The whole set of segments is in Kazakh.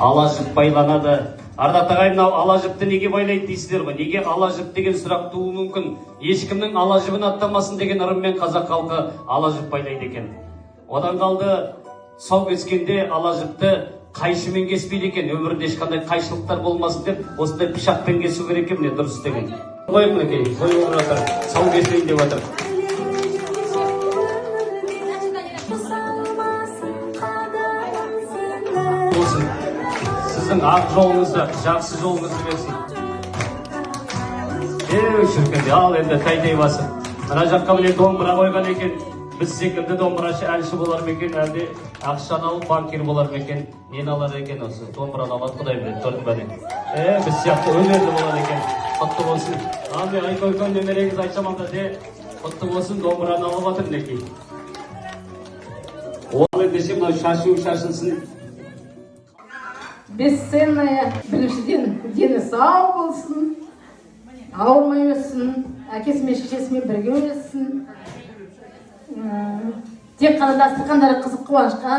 ала жіп байланады. Ардақ ағайын, мынау ала жіпті неге байлайды дейсіздер ғой? Неге ала жіп деген сұрақ тууы мүмкін? Ешкімнің ала жібін аттамасын деген ырыммен қазақ халқы ала жіп байлайды екен. Одан қалды сау кескенде ала жіпті қайшымен кеспейді екен. Өмірінде ешқандай қайшылықтар болмасын деп, осындай пышақпен кесу керек екен, дұрыс деген. Қойып мінекей, қойып жатыр, сау кесейін деп жатыр. Сіздің ақ жолыңызды, жақсы жолыңызды берсін. Шіркінде, ал енді тәй-тәй басып. Мына жаққа біле домбыра қойған екен. Біз секілді домбырашы әлші болар ма екен, әлде ақшаны алып банкир болар ма екен? Нені алар екен осы? Домбыраны алады, құдай біледі, көрдің бе? Біз сияқты өнерлі болар екен. Құтты болсын. Abi Айкөркем немереңіз айтшаманда де, құтты болсын, домбыраны алып жатыр мінекей. Ол ендеше мынау шашылсын. Бесценная, біріншіден дені сау болсын, ауырмай өссін, әкесі мен шешесімен бірге өссін. Тек қана дастархандары қызық қуанышқа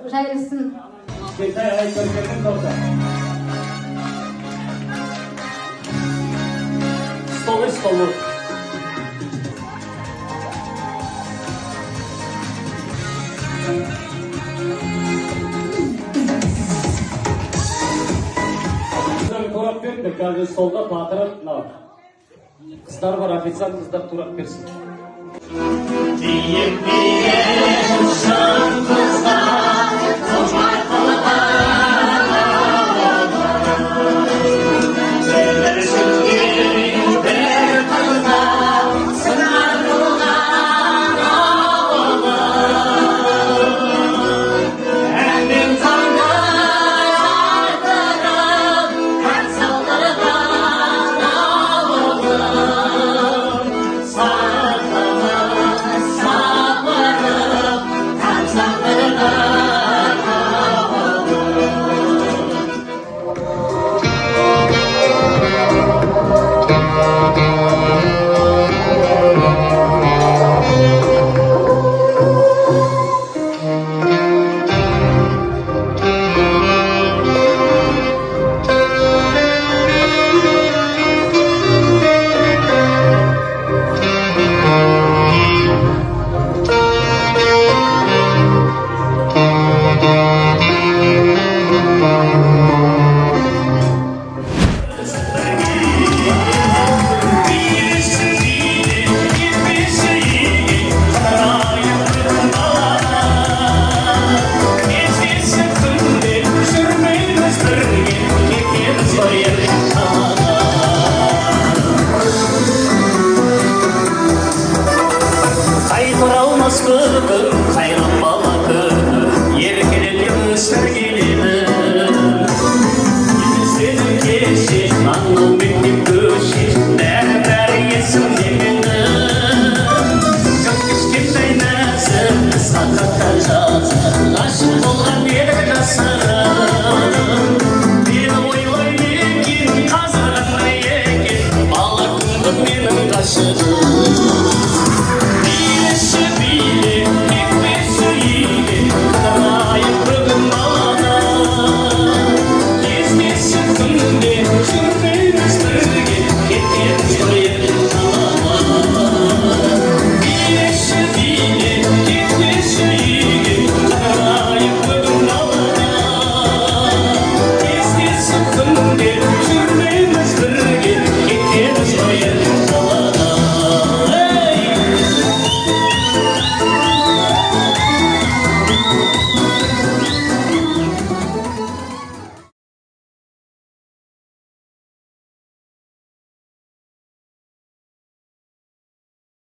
жайылсын. Столы. Турап берді, қазір столда батырып, қыздар бар, официант қыздар турап берсін.